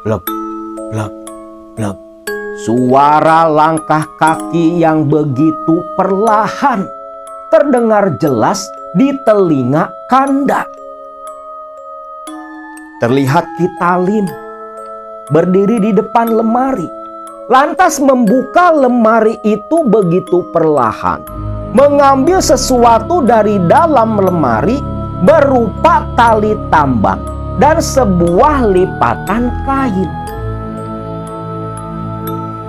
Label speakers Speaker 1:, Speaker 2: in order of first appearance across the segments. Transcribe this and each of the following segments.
Speaker 1: Blek, blek, blek. Suara langkah kaki yang begitu perlahan terdengar jelas di telinga Kanda. Terlihat Kitalim berdiri di depan lemari, lantas membuka lemari itu begitu perlahan, mengambil sesuatu dari dalam lemari berupa tali tambang dan sebuah lipatan kain.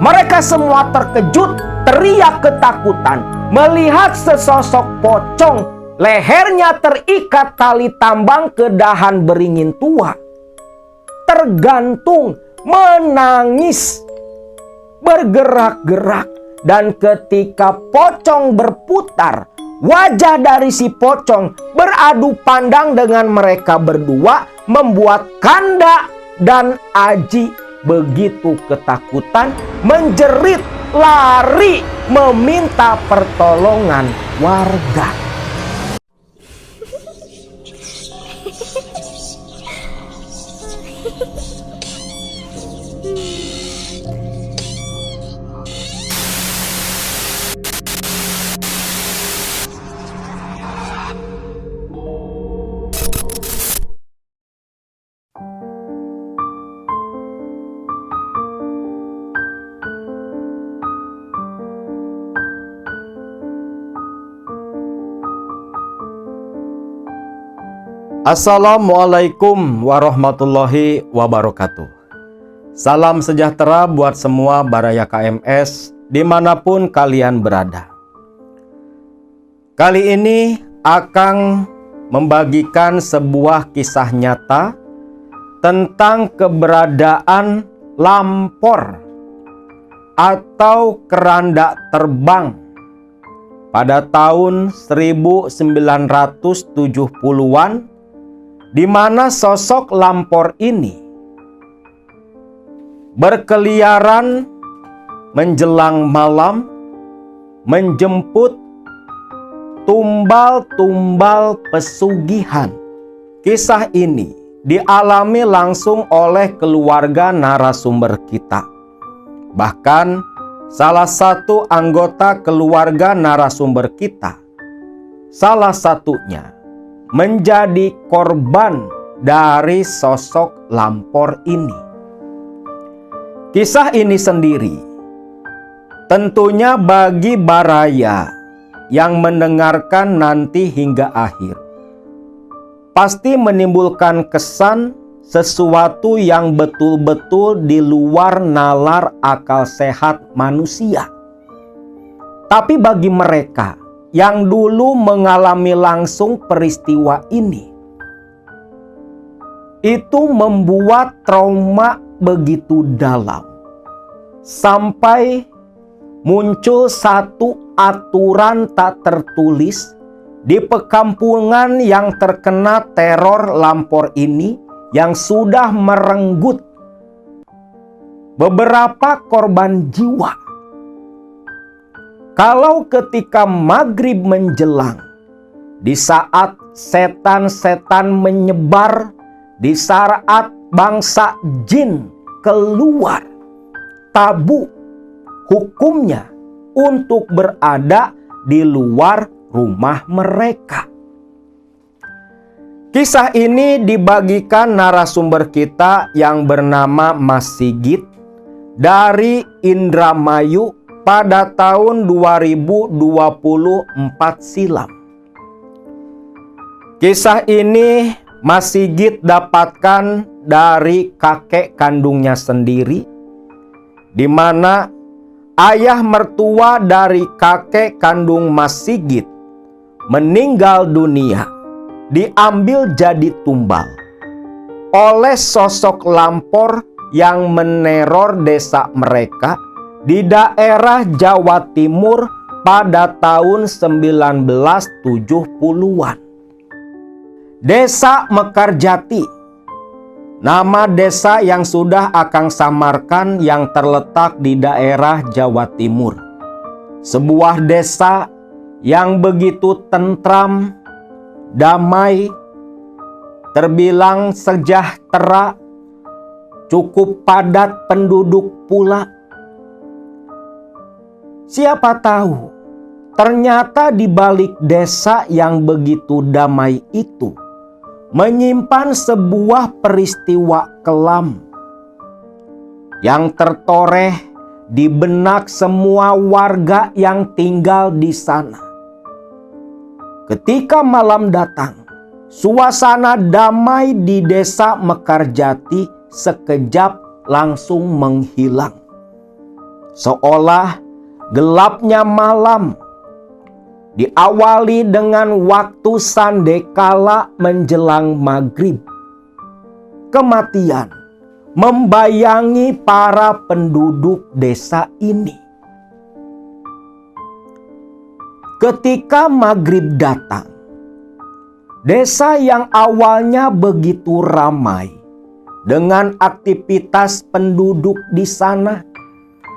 Speaker 1: Mereka semua terkejut, teriak ketakutan melihat sesosok pocong, lehernya terikat tali tambang ke dahan beringin tua, tergantung, menangis, bergerak-gerak. Dan ketika pocong berputar, wajah dari si pocong beradu pandang dengan mereka berdua, membuat Kanda dan Aji begitu ketakutan, menjerit, lari, meminta pertolongan warga. Assalamualaikum warahmatullahi wabarakatuh. Salam sejahtera buat semua Baraya KMS dimanapun kalian berada. Kali ini Akang membagikan sebuah kisah nyata tentang keberadaan lampor atau keranda terbang pada tahun 1970-an, di mana sosok lampor ini berkeliaran menjelang malam menjemput tumbal-tumbal pesugihan. Kisah ini dialami langsung oleh keluarga narasumber kita. Bahkan salah satu anggota keluarga narasumber kita, salah satunya menjadi korban dari sosok lampor ini. Kisah ini sendiri tentunya bagi Baraya yang mendengarkan nanti hingga akhir pasti menimbulkan kesan sesuatu yang betul-betul di luar nalar akal sehat manusia. Tapi bagi mereka yang dulu mengalami langsung peristiwa ini, itu membuat trauma begitu dalam, sampai muncul satu aturan tak tertulis di perkampungan yang terkena teror lampor ini, yang sudah merenggut beberapa korban jiwa. Kalau ketika maghrib menjelang, di saat setan-setan menyebar, di saat bangsa jin keluar, tabu hukumnya untuk berada di luar rumah mereka. Kisah ini dibagikan narasumber kita yang bernama Mas Sigit dari Indramayu pada tahun 2024 silam. Kisah ini Mas Sigit dapatkan dari kakek kandungnya sendiri, di mana ayah mertua dari kakek kandung Mas Sigit meninggal dunia, diambil jadi tumbal oleh sosok lampor yang meneror desa mereka di daerah Jawa Timur pada tahun 1970-an. Desa Mekarjati, nama desa yang sudah Akang samarkan yang terletak di daerah Jawa Timur. Sebuah desa yang begitu tentram, damai, terbilang sejahtera, cukup padat penduduk pula. Siapa tahu, ternyata di balik desa yang begitu damai itu menyimpan sebuah peristiwa kelam yang tertoreh di benak semua warga yang tinggal di sana. Ketika malam datang, suasana damai di desa Mekarjati sekejap langsung menghilang. Seolah gelapnya malam diawali dengan waktu sandekala menjelang maghrib. Kematian membayangi para penduduk desa ini. Ketika maghrib datang, desa yang awalnya begitu ramai dengan aktivitas penduduk di sana,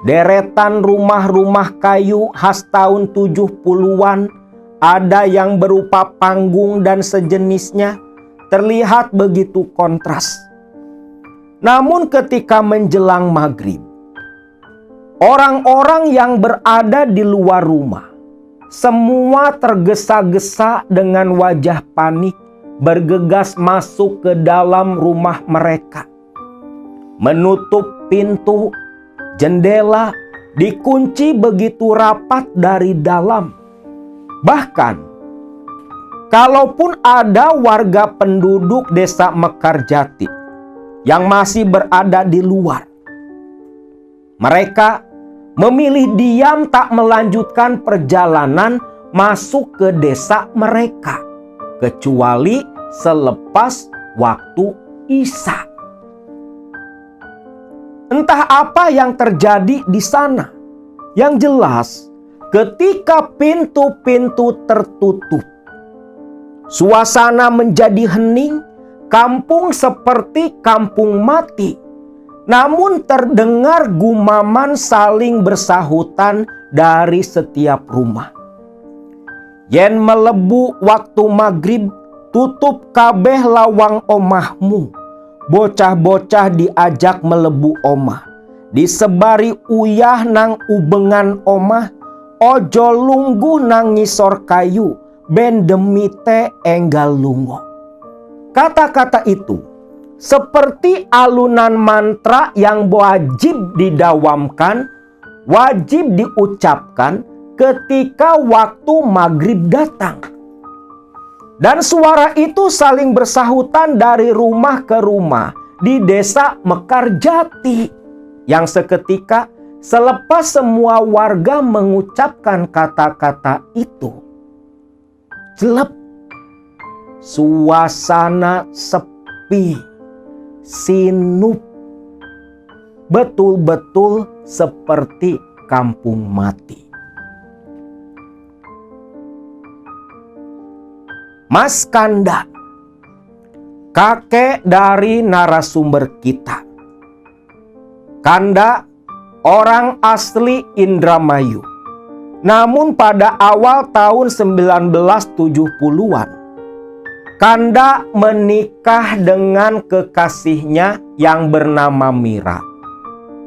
Speaker 1: deretan rumah-rumah kayu khas tahun 70-an, ada yang berupa panggung dan sejenisnya, terlihat begitu kontras. Namun ketika menjelang maghrib, orang-orang yang berada di luar rumah, semua tergesa-gesa dengan wajah panik, bergegas masuk ke dalam rumah mereka. Menutup pintu, jendela dikunci begitu rapat dari dalam. Bahkan, kalaupun ada warga penduduk desa Mekarjati yang masih berada di luar, mereka memilih diam tak melanjutkan perjalanan masuk ke desa mereka, kecuali selepas waktu Isya. Entah apa yang terjadi di sana. Yang jelas, ketika pintu-pintu tertutup, suasana menjadi hening, kampung seperti kampung mati. Namun terdengar gumaman saling bersahutan dari setiap rumah. Yen melebu waktu maghrib, tutup kabeh lawang omahmu. Bocah-bocah diajak melebu omah. Disebari uyah nang ubengan omah. Ojo lungguh nang ngisor kayu. Ben demite enggal lungo. Kata-kata itu seperti alunan mantra yang wajib didawamkan, wajib diucapkan ketika waktu maghrib datang. Dan suara itu saling bersahutan dari rumah ke rumah di desa Mekarjati, yang seketika selepas semua warga mengucapkan kata-kata itu, jelek, suasana sepi, sinup, betul-betul seperti kampung mati. Mas Kanda, kakek dari narasumber kita. Kanda orang asli Indramayu. Namun pada awal tahun 1970-an, Kanda menikah dengan kekasihnya yang bernama Mira,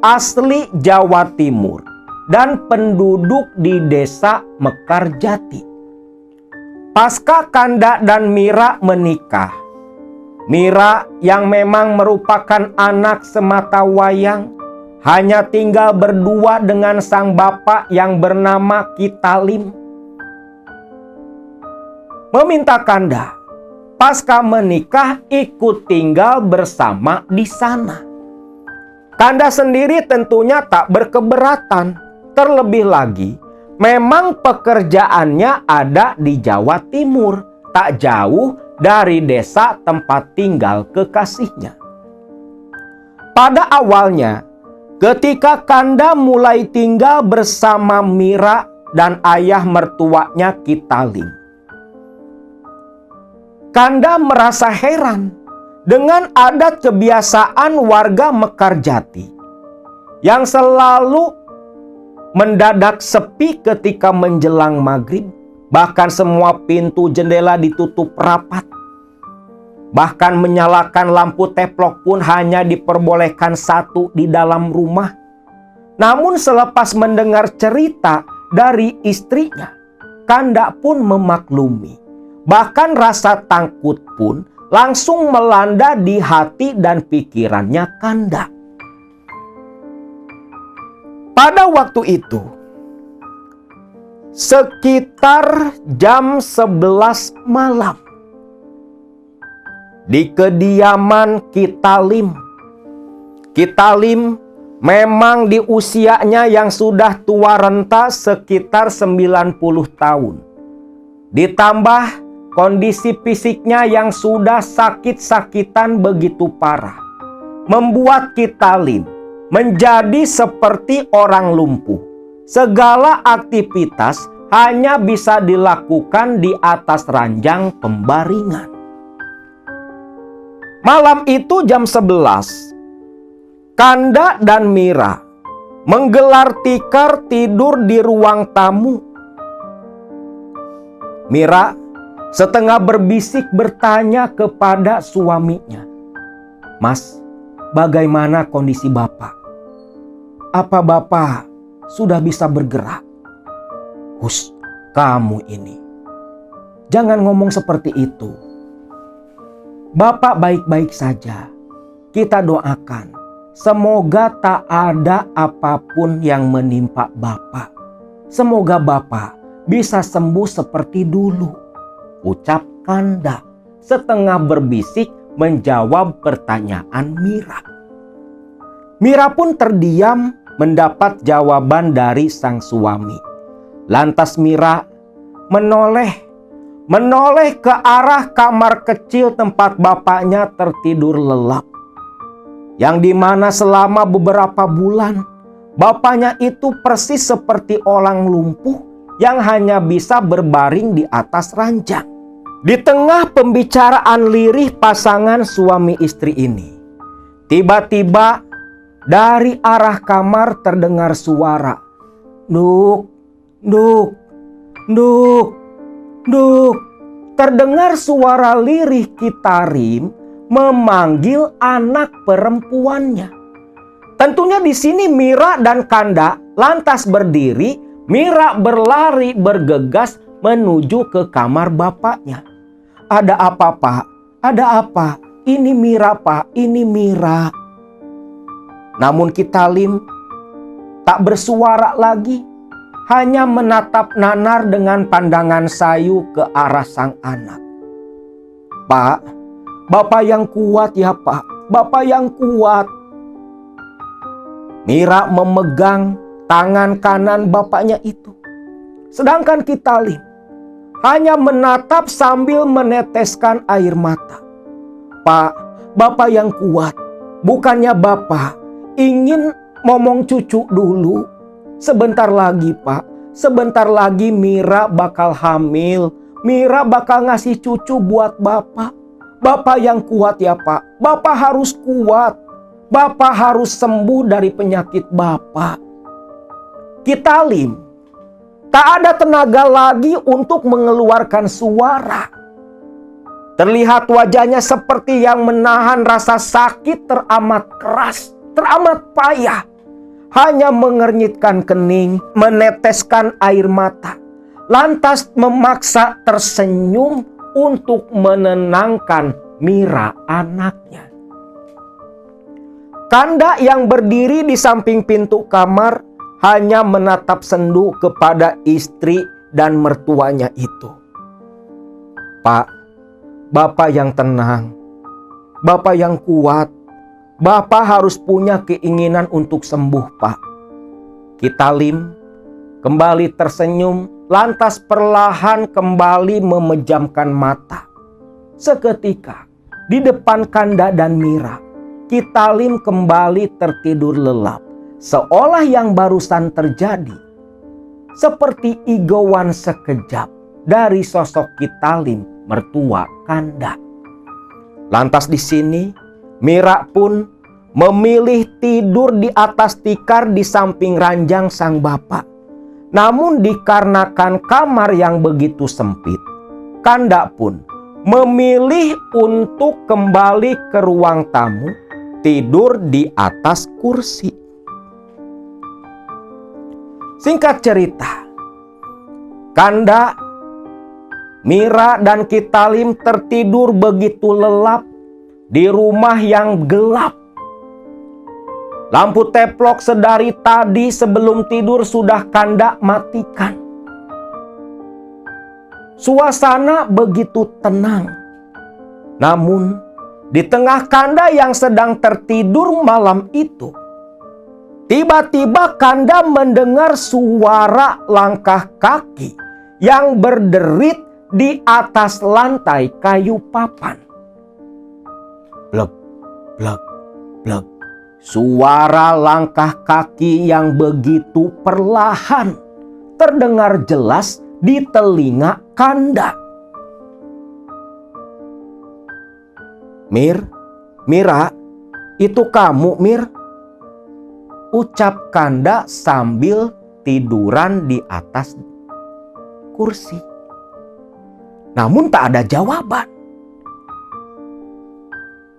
Speaker 1: asli Jawa Timur dan penduduk di desa Mekarjati. Pasca Kanda dan Mira menikah, Mira yang memang merupakan anak semata wayang, hanya tinggal berdua dengan sang bapak yang bernama Kitalim, meminta Kanda pasca menikah ikut tinggal bersama di sana. Kanda sendiri tentunya tak berkeberatan. Terlebih lagi, memang pekerjaannya ada di Jawa Timur, tak jauh dari desa tempat tinggal kekasihnya. Pada awalnya, ketika Kanda mulai tinggal bersama Mira dan ayah mertuanya Kitalim, Kanda merasa heran dengan adat kebiasaan warga Mekarjati yang selalu mendadak sepi ketika menjelang maghrib. Bahkan semua pintu jendela ditutup rapat. Bahkan menyalakan lampu teplok pun hanya diperbolehkan satu di dalam rumah. Namun selepas mendengar cerita dari istrinya, Kanda pun memaklumi. Bahkan rasa takut pun langsung melanda di hati dan pikirannya Kanda. Pada waktu itu, sekitar jam 11 malam, di kediaman Kitalim. Kitalim memang di usianya yang sudah tua renta sekitar 90 tahun. Ditambah kondisi fisiknya yang sudah sakit-sakitan begitu parah, membuat Kitalim menjadi seperti orang lumpuh. Segala aktivitas hanya bisa dilakukan di atas ranjang pembaringan. Malam itu jam 11, Kanda dan Mira menggelar tikar tidur di ruang tamu. Mira setengah berbisik bertanya kepada suaminya, "Mas, bagaimana kondisi Bapak? Apa Bapak sudah bisa bergerak?" "Hus, kamu ini. Jangan ngomong seperti itu. Bapak baik-baik saja. Kita doakan. Semoga tak ada apapun yang menimpa Bapak. Semoga Bapak bisa sembuh seperti dulu," ucap Kanda setengah berbisik menjawab pertanyaan Mira. Mira pun terdiam mendapat jawaban dari sang suami. Lantas Mira menoleh ke arah kamar kecil tempat bapaknya tertidur lelap. Yang dimana selama beberapa bulan bapaknya itu persis seperti orang lumpuh yang hanya bisa berbaring di atas ranjang. Di tengah pembicaraan lirih pasangan suami istri ini, tiba-tiba dari arah kamar terdengar suara, "Nduk, nduk, nduk, nduk." Terdengar suara lirih Kitarim memanggil anak perempuannya. Tentunya di sini Mira dan Kanda lantas berdiri. Mira berlari bergegas menuju ke kamar bapaknya. "Ada apa, Pak? Ada apa? Ini Mira, Pak. Ini Mira." Namun Kitalim tak bersuara lagi, hanya menatap nanar dengan pandangan sayu ke arah sang anak. "Pak, Bapak yang kuat ya Pak, Bapak yang kuat." Mira memegang tangan kanan bapaknya itu. Sedangkan Kitalim hanya menatap sambil meneteskan air mata. "Pak, Bapak yang kuat. Bukannya Bapak ingin momong cucu dulu? Sebentar lagi Pak, sebentar lagi Mira bakal hamil. Mira bakal ngasih cucu buat Bapak. Bapak yang kuat ya Pak. Bapak harus kuat. Bapak harus sembuh dari penyakit Bapak." Kitalim tak ada tenaga lagi untuk mengeluarkan suara. Terlihat wajahnya seperti yang menahan rasa sakit teramat keras, teramat payah. Hanya mengernyitkan kening, meneteskan air mata. Lantas memaksa tersenyum untuk menenangkan Mira anaknya. Kanda yang berdiri di samping pintu kamar hanya menatap sendu kepada istri dan mertuanya itu. "Pak, Bapak yang tenang. Bapak yang kuat. Bapak harus punya keinginan untuk sembuh, Pak." Kitalim kembali tersenyum, lantas perlahan kembali memejamkan mata. Seketika di depan Kanda dan Mira, Kitalim kembali tertidur lelap, seolah yang barusan terjadi seperti igauan sekejap dari sosok Kitalim mertua Kanda. Lantas di sini Mira pun memilih tidur di atas tikar di samping ranjang sang bapak. Namun dikarenakan kamar yang begitu sempit, Kanda pun memilih untuk kembali ke ruang tamu, tidur di atas kursi. Singkat cerita, Kanda, Mira, dan Kitalim tertidur begitu lelap di rumah yang gelap. Lampu teplok sedari tadi sebelum tidur sudah Kanda matikan. Suasana begitu tenang. Namun, di tengah Kanda yang sedang tertidur malam itu, tiba-tiba Kanda mendengar suara langkah kaki yang berderit di atas lantai kayu papan. Blek, blek, blek. Suara langkah kaki yang begitu perlahan terdengar jelas di telinga Kanda. Mira, itu kamu, Mir? Ucap Kanda sambil tiduran di atas kursi. Namun tak ada jawaban.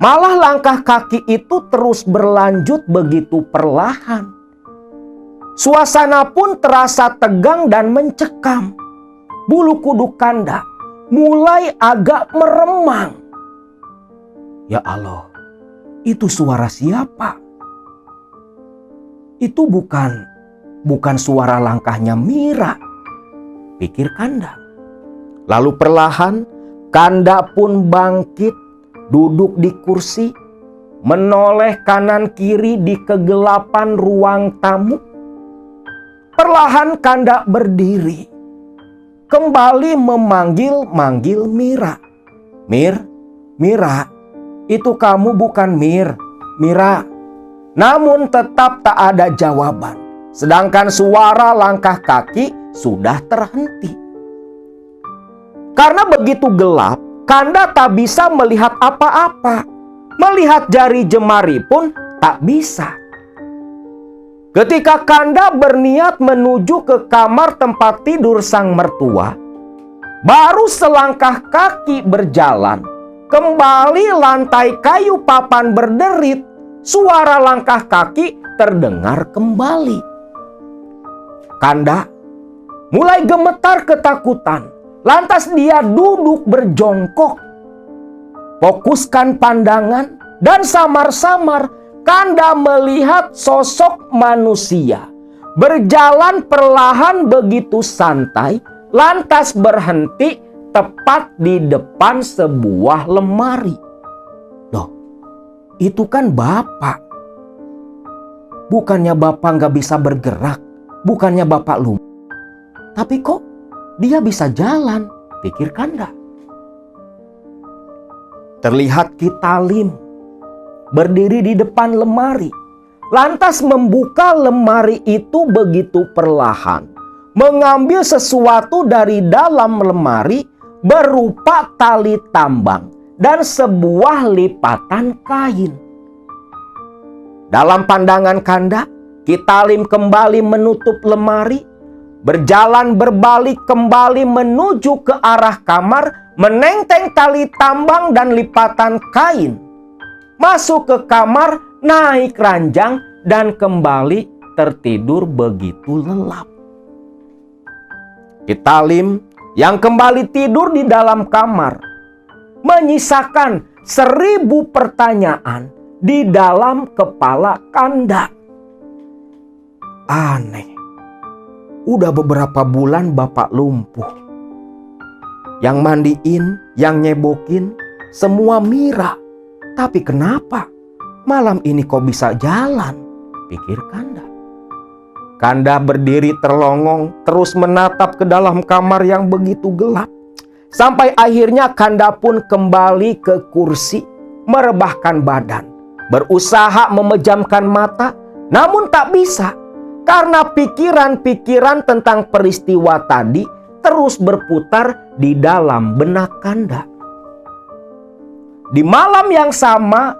Speaker 1: Malah langkah kaki itu terus berlanjut begitu perlahan. Suasana pun terasa tegang dan mencekam. Bulu kuduk Kanda mulai agak meremang. Ya Allah, itu suara siapa? Itu bukan suara langkahnya Mira, pikir Kanda. Lalu perlahan Kanda pun bangkit, duduk di kursi, menoleh kanan kiri di kegelapan ruang tamu. Perlahan Kanda berdiri, kembali memanggil-manggil Mira. Mira, itu kamu bukan Mira. Namun tetap tak ada jawaban. Sedangkan suara langkah kaki sudah terhenti. Karena begitu gelap, Kanda tak bisa melihat apa-apa. Melihat jari jemari pun tak bisa. Ketika Kanda berniat menuju ke kamar tempat tidur sang mertua, baru selangkah kaki berjalan, kembali lantai kayu papan berderit, suara langkah kaki terdengar kembali. Kanda mulai gemetar ketakutan, lantas dia duduk berjongkok. Fokuskan pandangan dan samar-samar Kanda melihat sosok manusia berjalan perlahan begitu santai, lantas berhenti tepat di depan sebuah lemari. Loh, itu kan Bapak. Bukannya Bapak nggak bisa bergerak, bukannya Bapak lumpuh. Tapi kok dia bisa jalan, pikir Kanda. Terlihat Kitalim berdiri di depan lemari, lantas membuka lemari itu begitu perlahan, mengambil sesuatu dari dalam lemari berupa tali tambang dan sebuah lipatan kain. Dalam pandangan Kanda, Kitalim kembali menutup lemari, berjalan berbalik kembali menuju ke arah kamar, menenteng tali tambang dan lipatan kain. Masuk ke kamar, naik ranjang, dan kembali tertidur begitu lelap. Kitalim yang kembali tidur di dalam kamar menyisakan 1000 pertanyaan di dalam kepala Kanda. Aneh, udah beberapa bulan Bapak lumpuh. Yang mandiin, yang nyebokin, semua Mira. Tapi kenapa malam ini kok bisa jalan? Pikir Kanda. Kanda berdiri terlongong, terus menatap ke dalam kamar yang begitu gelap. Sampai akhirnya Kanda pun kembali ke kursi, merebahkan badan, berusaha memejamkan mata, namun tak bisa. Karena pikiran-pikiran tentang peristiwa tadi terus berputar di dalam benak Kanda. Di malam yang sama,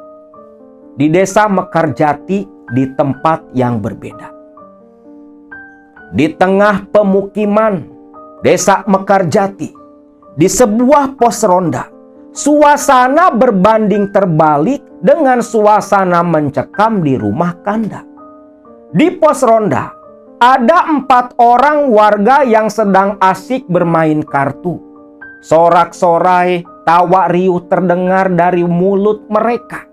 Speaker 1: di desa Mekarjati, di tempat yang berbeda. Di tengah pemukiman desa Mekarjati, di sebuah pos ronda, Suasana berbanding terbalik dengan suasana mencekam di rumah Kanda. Di pos ronda, ada 4 orang warga yang sedang asik bermain kartu. Sorak-sorai, tawa riuh terdengar dari mulut mereka.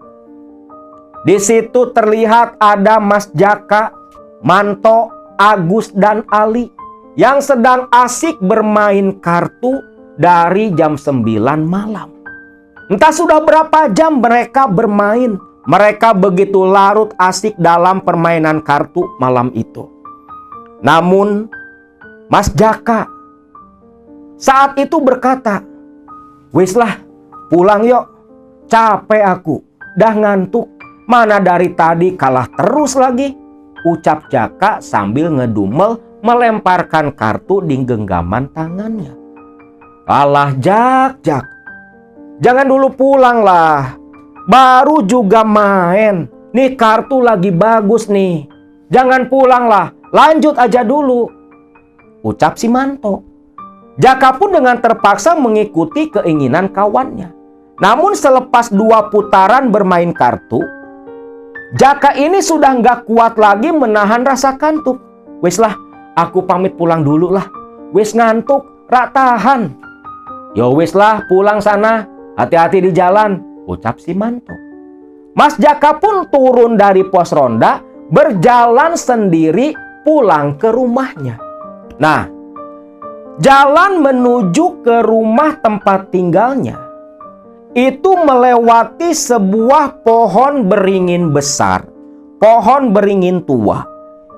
Speaker 1: Di situ terlihat ada Mas Jaka, Manto, Agus, dan Ali yang sedang asik bermain kartu dari jam 9 malam. Entah sudah berapa jam mereka bermain. Mereka begitu larut asik dalam permainan kartu malam itu. Namun Mas Jaka saat itu berkata, "Wis lah, pulang yuk. Capek aku, dah ngantuk. Mana dari tadi kalah terus lagi," ucap Jaka sambil ngedumel melemparkan kartu di genggaman tangannya. "Alah Jak, jangan dulu pulang lah. Baru juga main. Nih kartu lagi bagus nih. Jangan pulang lah. Lanjut aja dulu," ucap si Manto. Jaka pun dengan terpaksa mengikuti keinginan kawannya. Namun selepas 2 putaran bermain kartu, Jaka ini sudah nggak kuat lagi menahan rasa kantuk. "Wis lah, aku pamit pulang dulu lah. Wis ngantuk, rak tahan." "Yo wis lah, pulang sana. Hati-hati di jalan," ucap si Manto. Mas Jaka pun turun dari pos ronda, berjalan sendiri pulang ke rumahnya. Nah, jalan menuju ke rumah tempat tinggalnya itu melewati sebuah pohon beringin besar, pohon beringin tua,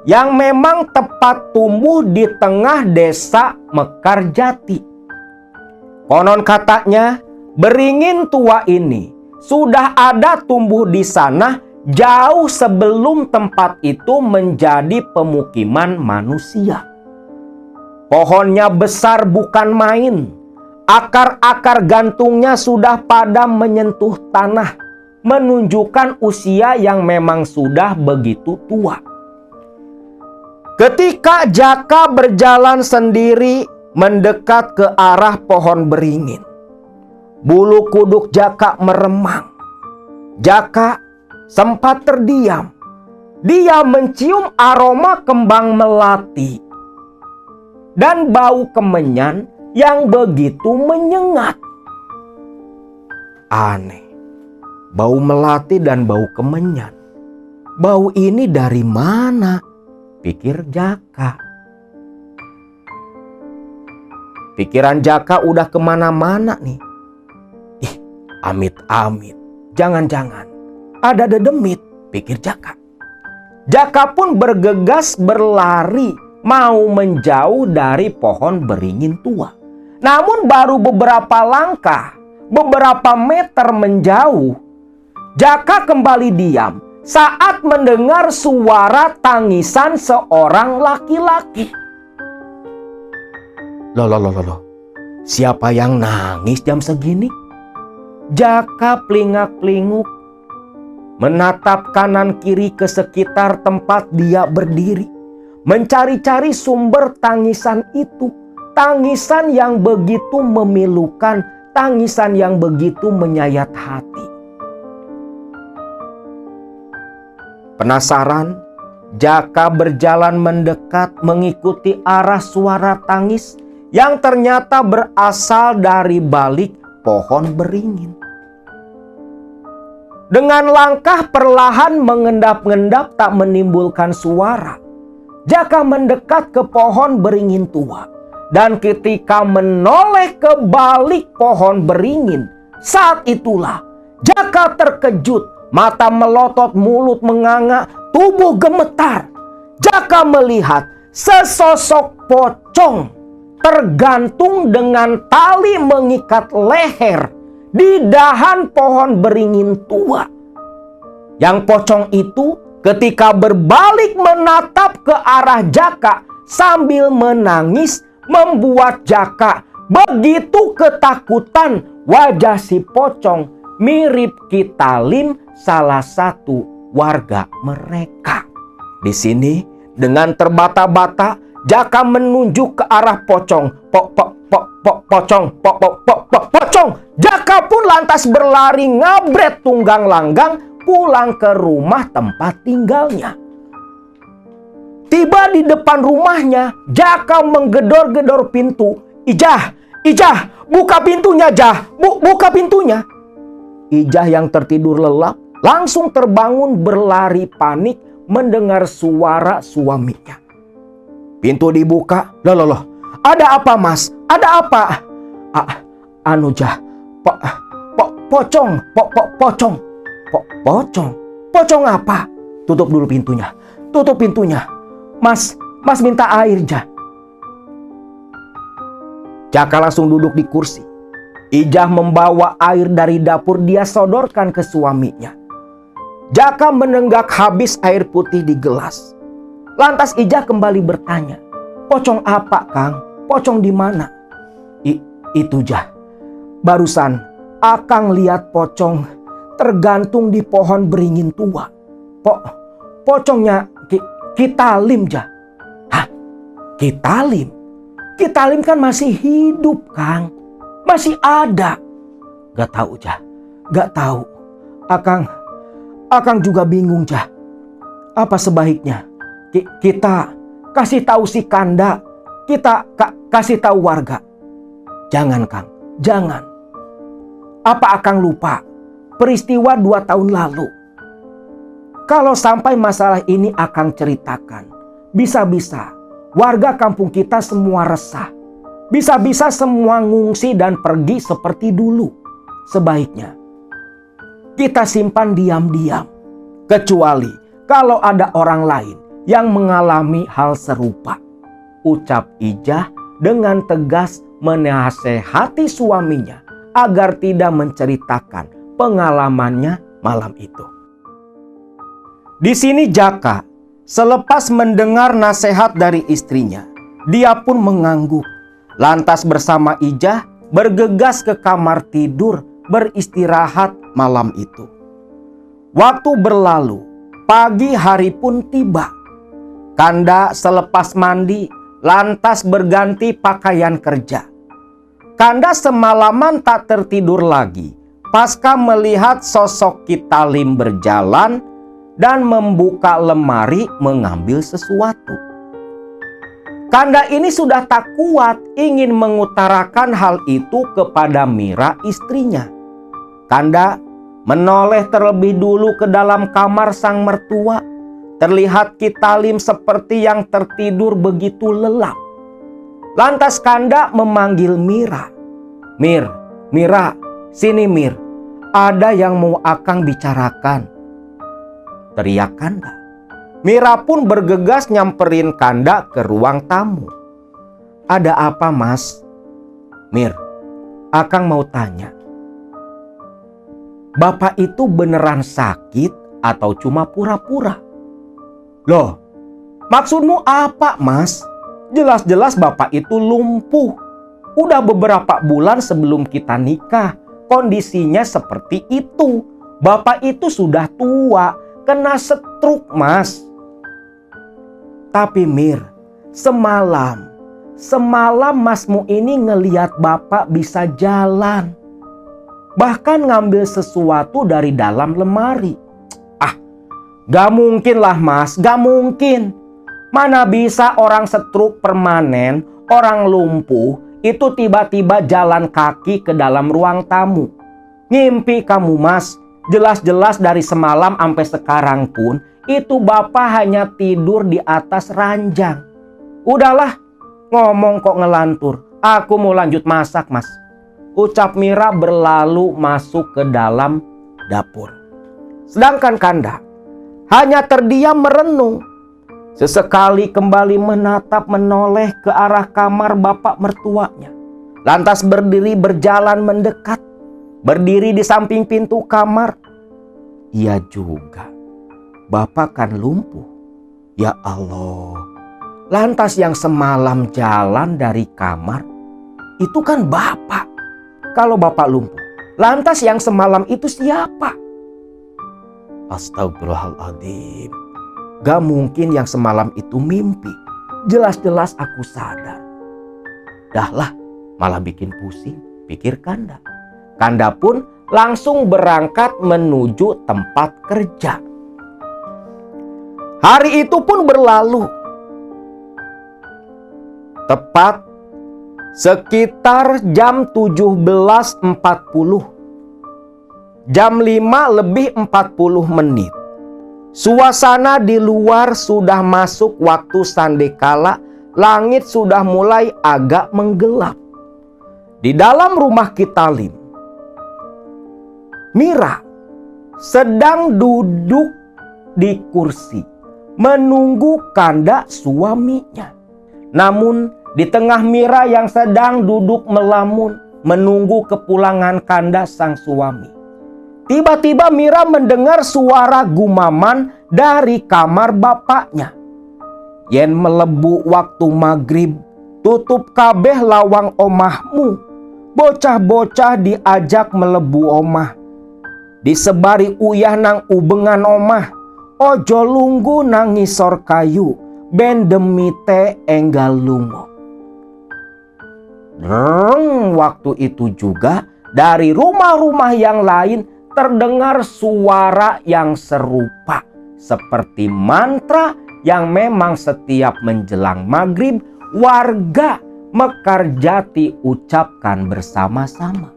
Speaker 1: yang memang tepat tumbuh di tengah desa Mekarjati. Konon katanya, beringin tua ini sudah ada tumbuh di sana jauh sebelum tempat itu menjadi pemukiman manusia. Pohonnya besar bukan main. Akar-akar gantungnya sudah pada menyentuh tanah, menunjukkan usia yang memang sudah begitu tua. Ketika Jaka berjalan sendiri mendekat ke arah pohon beringin, bulu kuduk Jaka meremang. Jaka sempat terdiam. Dia mencium aroma kembang melati dan bau kemenyan yang begitu menyengat. Aneh, bau melati dan bau kemenyan. Bau ini dari mana? Pikir Jaka. Pikiran Jaka udah kemana-mana nih. Ih, amit-amit. Jangan-jangan ada dedemit, pikir Jaka. Jaka pun bergegas berlari mau menjauh dari pohon beringin tua. Namun baru beberapa langkah, beberapa meter menjauh, Jaka kembali diam saat mendengar suara tangisan seorang laki-laki. Loh, siapa yang nangis jam segini? Jaka pelingak-pelinguk, menatap kanan kiri ke sekitar tempat dia berdiri, mencari-cari sumber tangisan itu. Tangisan yang begitu memilukan, tangisan yang begitu menyayat hati. Penasaran, Jaka berjalan mendekat mengikuti arah suara tangis yang ternyata berasal dari balik pohon beringin. Dengan langkah perlahan mengendap-endap tak menimbulkan suara, Jaka mendekat ke pohon beringin tua. Dan ketika menoleh ke balik pohon beringin, saat itulah Jaka terkejut, mata melotot, mulut menganga, tubuh gemetar. Jaka melihat sesosok pocong tergantung dengan tali mengikat leher di dahan pohon beringin tua. Yang pocong itu ketika berbalik menatap ke arah Jaka sambil menangis, membuat Jaka begitu ketakutan. Wajah si pocong mirip Kitalim, salah satu warga mereka. Di sini dengan terbata-bata Jaka menunjuk ke arah pocong. pocong. Jaka pun lantas berlari ngabret tunggang langgang pulang ke rumah tempat tinggalnya. Tiba di depan rumahnya, Jaka menggedor-gedor pintu. Ijah, buka pintunya, Jah. Buka pintunya. Ijah yang tertidur lelap langsung terbangun berlari panik mendengar suara suaminya. Pintu dibuka. Loh. Ada apa, Mas? Ada apa? Jah. Pocong. Pocong apa? Tutup dulu pintunya. Tutup pintunya. Mas minta air, Jah. Jaka langsung duduk di kursi. Ijah membawa air dari dapur, dia sodorkan ke suaminya. Jaka menenggak habis air putih di gelas. Lantas Ijah kembali bertanya, pocong apa, Kang? Pocong di mana? Itu, Jah. Barusan Akang lihat pocong tergantung di pohon beringin tua. Pocongnya Kitalim, Jah. Hah? Kitalim? Kitalim kan masih hidup, Kang. Masih ada. Gak tahu, Jah. Gak tahu. Akang juga bingung, Jah. Apa sebaiknya kita kasih tahu si Kanda? Kita kasih tahu warga? Jangan, Kang. Jangan. Apa Akang lupa peristiwa 2 tahun lalu? Kalau sampai masalah ini Akang ceritakan, bisa-bisa warga kampung kita semua resah. Bisa-bisa semua ngungsi dan pergi seperti dulu. Sebaiknya kita simpan diam-diam. Kecuali kalau ada orang lain yang mengalami hal serupa. Ucap Ijah dengan tegas menasehati suaminya agar tidak menceritakan pengalamannya malam itu. Di sini Jaka selepas mendengar nasihat dari istrinya, dia pun mengangguk. Lantas bersama Ijah bergegas ke kamar tidur beristirahat malam itu. Waktu berlalu, pagi hari pun tiba. Kanda selepas mandi lantas berganti pakaian kerja. Kanda semalaman tak tertidur lagi pasca melihat sosok Kitalim berjalan dan membuka lemari mengambil sesuatu. Kanda ini sudah tak kuat ingin mengutarakan hal itu kepada Mira istrinya. Kanda menoleh terlebih dulu ke dalam kamar sang mertua. Terlihat Kitalim seperti yang tertidur begitu lelap. Lantas Kanda memanggil Mira. Mira, sini Mir. Ada yang mau Akang bicarakan. Teriak Kanda. Mira pun bergegas nyamperin Kanda ke ruang tamu. Ada apa, Mas? Mir, Akang mau tanya. Bapak itu beneran sakit atau cuma pura-pura? Loh, maksudmu apa, Mas? Jelas-jelas Bapak itu lumpuh. Udah beberapa bulan sebelum kita nikah, kondisinya seperti itu. Bapak itu sudah tua, kena stroke, Mas. Tapi Mir, semalam Masmu ini ngeliat Bapak bisa jalan. Bahkan ngambil sesuatu dari dalam lemari. Gak mungkin lah, Mas, gak mungkin. Mana bisa orang stroke permanen, orang lumpuh, itu tiba-tiba jalan kaki ke dalam ruang tamu. Ngimpi kamu, Mas. Jelas-jelas dari semalam sampai sekarang pun, itu Bapak hanya tidur di atas ranjang. Udahlah, ngomong kok ngelantur. Aku mau lanjut masak, Mas. Ucap Mira berlalu masuk ke dalam dapur. Sedangkan Kanda hanya terdiam merenung. Sesekali kembali menoleh ke arah kamar bapak mertuanya. Lantas berdiri berjalan mendekat. Berdiri di samping pintu kamar. Iya juga, Bapak kan lumpuh. Ya Allah. Lantas yang semalam jalan dari kamar, itu kan Bapak. Kalau Bapak lumpuh, lantas yang semalam itu siapa? Astagfirullahaladzim. Gak mungkin yang semalam itu mimpi. Jelas-jelas aku sadar. Dahlah, malah bikin pusing, pikir Kanda. Kanda pun langsung berangkat menuju tempat kerja. Hari itu pun berlalu. Tepat sekitar jam 17.40. Jam 5:40. Suasana di luar sudah masuk waktu sandekala, langit sudah mulai agak menggelap. Di dalam rumah Kitalim, Mira sedang duduk di kursi menunggu Kanda suaminya. Namun di tengah Mira yang sedang duduk melamun menunggu kepulangan Kanda sang suami, tiba-tiba Mira mendengar suara gumaman dari kamar bapaknya. Yen melebu waktu maghrib, tutup kabeh lawang omahmu. Bocah-bocah diajak melebu omah. Disebari uyah nang ubengan omah. Ojo lunggu nang ngisor kayu. Ben demi te enggal lungo. Waktu itu juga dari rumah-rumah yang lain terdengar suara yang serupa, seperti mantra yang memang setiap menjelang maghrib warga Mekarjati ucapkan bersama-sama.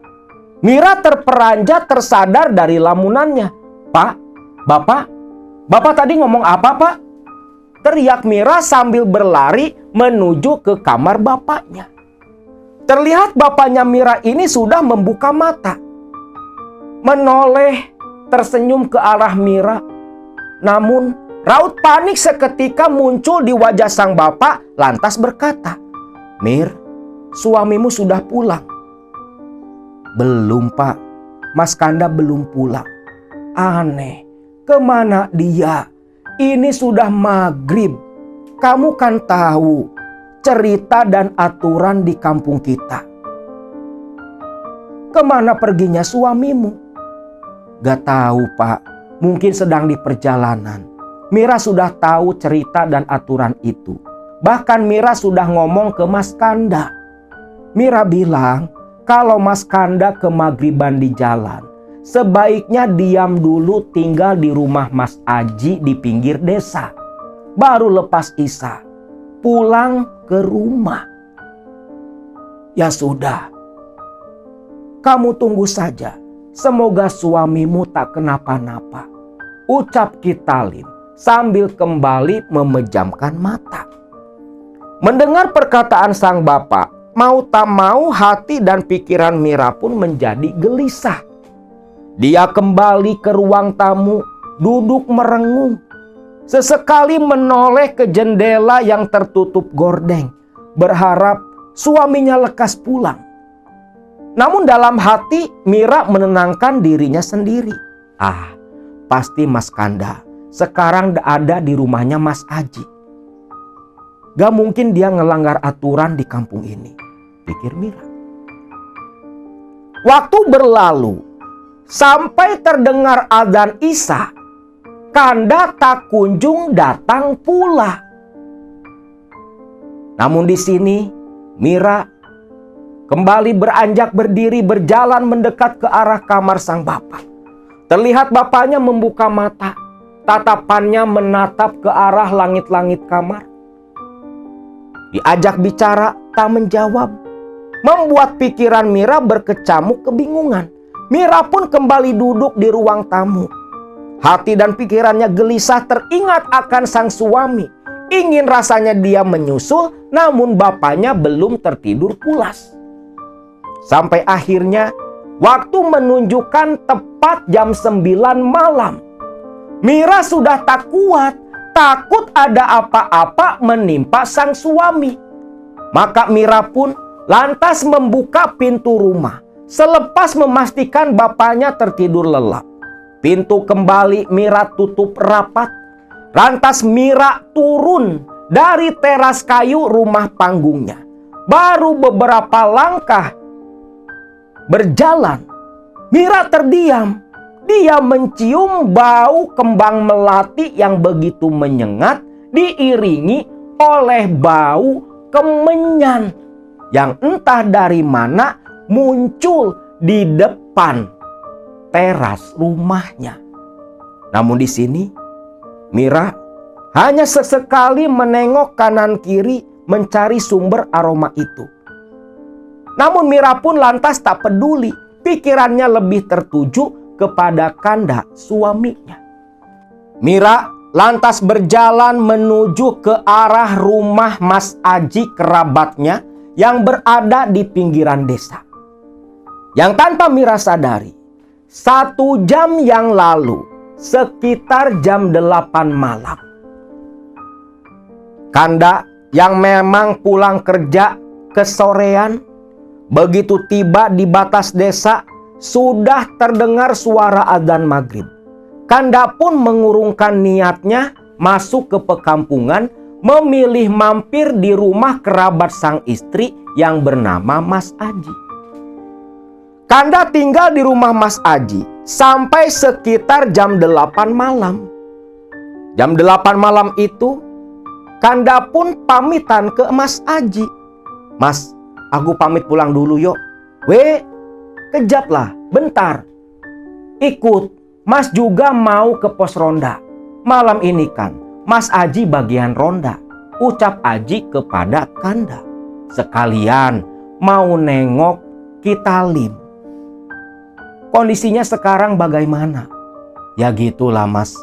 Speaker 1: Mira terperanjat tersadar dari lamunannya. "Pak, Bapak tadi ngomong apa, Pak?" teriak Mira sambil berlari menuju ke kamar bapaknya. Terlihat bapaknya Mira ini sudah membuka mata, menoleh tersenyum ke arah Mira. Namun raut panik seketika muncul di wajah sang bapak, lantas berkata, "Mir, suamimu sudah pulang." "Belum, Pak. Mas Kanda belum pulang." "Aneh, kemana dia? Ini sudah maghrib. Kamu kan tahu cerita dan aturan di kampung kita. Kemana perginya suamimu?" "Gak tahu, Pak. Mungkin sedang di perjalanan." Mira sudah tahu cerita dan aturan itu. Bahkan Mira sudah ngomong ke Mas Kanda. Mira bilang kalau Mas Kanda kemagriban di jalan, sebaiknya diam dulu tinggal di rumah Mas Aji di pinggir desa. Baru lepas Isya pulang ke rumah. Ya sudah, kamu tunggu saja. Semoga suamimu tak kenapa-napa, ucap Kitalim sambil kembali memejamkan mata. Mendengar perkataan sang bapak, mau tak mau hati dan pikiran Mira pun menjadi gelisah. Dia kembali ke ruang tamu, duduk merenung. Sesekali menoleh ke jendela yang tertutup gordeng, berharap suaminya lekas pulang. Namun dalam hati Mira menenangkan dirinya sendiri. Pasti Mas Kanda sekarang ada di rumahnya Mas Aji. Gak mungkin dia ngelanggar aturan di kampung ini, pikir Mira. Waktu berlalu, sampai terdengar adzan Isya, Kanda tak kunjung datang pula. Namun di sini Mira kembali beranjak berdiri berjalan mendekat ke arah kamar sang bapak. Terlihat bapaknya membuka mata, tatapannya menatap ke arah langit-langit kamar. Diajak bicara tak menjawab, membuat pikiran Mira berkecamuk kebingungan. Mira pun kembali duduk di ruang tamu. Hati dan pikirannya gelisah teringat akan sang suami. Ingin rasanya dia menyusul, namun bapaknya belum tertidur pulas. Sampai akhirnya waktu menunjukkan tepat jam 9 malam. Mira sudah tak kuat, takut ada apa-apa menimpa sang suami. Maka Mira pun lantas membuka pintu rumah. Selepas memastikan bapaknya tertidur lelap, pintu kembali Mira tutup rapat. Lantas Mira turun dari teras kayu rumah panggungnya. Baru beberapa langkah berjalan, Mira terdiam. Dia mencium bau kembang melati yang begitu menyengat, diiringi oleh bau kemenyan yang entah dari mana muncul di depan teras rumahnya. Namun di sini Mira hanya sesekali menengok kanan kiri mencari sumber aroma itu. Namun Mira pun lantas tak peduli. Pikirannya lebih tertuju kepada Kanda, suaminya. Mira lantas berjalan menuju ke arah rumah Mas Aji, kerabatnya yang berada di pinggiran desa. Yang tanpa Mira sadari, 1 jam yang lalu, sekitar jam 8 malam, Kanda yang memang pulang kerja kesorean, begitu tiba di batas desa, sudah terdengar suara adzan maghrib. Kanda pun mengurungkan niatnya masuk ke pekampungan, memilih mampir di rumah kerabat sang istri yang bernama Mas Aji. Kanda tinggal di rumah Mas Aji sampai sekitar jam 8 malam. Jam 8 malam itu, Kanda pun pamitan ke Mas Aji. "Mas, aku pamit pulang dulu yuk." Kejap lah, bentar. Ikut, Mas juga mau ke pos ronda. Malam ini kan Mas Aji bagian ronda, ucap Aji kepada Kanda. Sekalian mau nengok Kitalim. Kondisinya sekarang bagaimana? Ya gitulah Mas,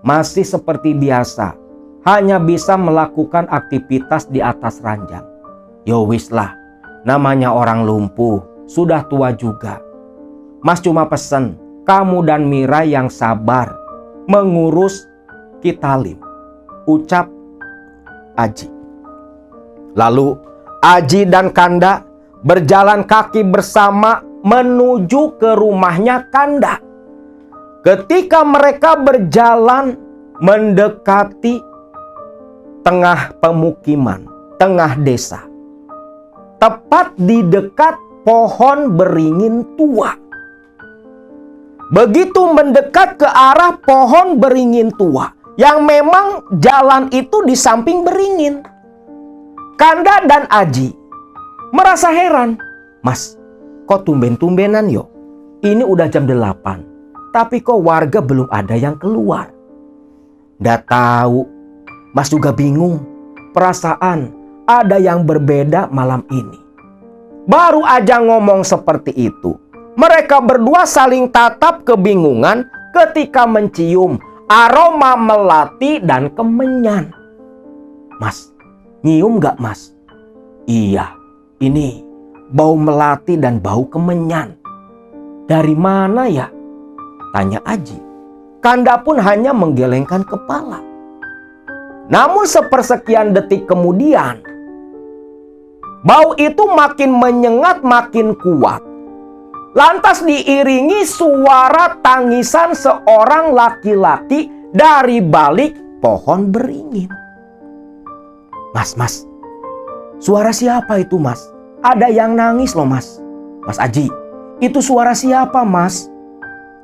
Speaker 1: masih seperti biasa, hanya bisa melakukan aktivitas di atas ranjang. Yo wis lah, namanya orang lumpuh, sudah tua juga. Mas cuma pesen kamu dan Mira yang sabar mengurus Kitalim, ucap Aji. Lalu Aji dan Kanda berjalan kaki bersama menuju ke rumahnya Kanda. Ketika mereka berjalan mendekati tengah pemukiman, tengah desa, tepat di dekat pohon beringin tua. Begitu mendekat ke arah pohon beringin tua, yang memang jalan itu di samping beringin, Kanda dan Aji merasa heran. "Mas, kok tumben-tumbenan yo? Ini udah jam 8, tapi kok warga belum ada yang keluar?" "Nggak tahu, Mas juga bingung. Perasaan ada yang berbeda malam ini." Baru aja ngomong seperti itu, mereka berdua saling tatap kebingungan ketika mencium aroma melati dan kemenyan. "Mas, nyium gak Mas?" "Iya, ini bau melati dan bau kemenyan." "Dari mana ya?" tanya Aji. Kanda pun hanya menggelengkan kepala. Namun sepersekian detik kemudian, bau itu makin menyengat, makin kuat. Lantas diiringi suara tangisan seorang laki-laki dari balik pohon beringin. Mas, suara siapa itu Mas? Ada yang nangis loh Mas." "Mas Aji, itu suara siapa Mas?"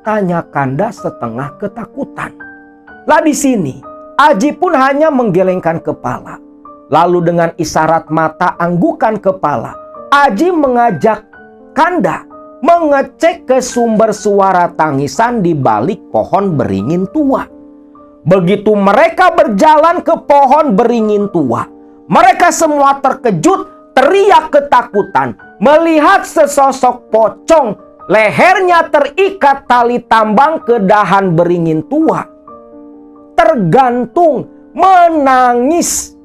Speaker 1: tanya Kanda setengah ketakutan. Lah di sini Aji pun hanya menggelengkan kepala. Lalu dengan isyarat mata anggukan kepala, Aji mengajak Kanda mengecek ke sumber suara tangisan di balik pohon beringin tua. Begitu mereka berjalan ke pohon beringin tua, mereka semua terkejut, teriak ketakutan melihat sesosok pocong, lehernya terikat tali tambang ke dahan beringin tua, tergantung menangis,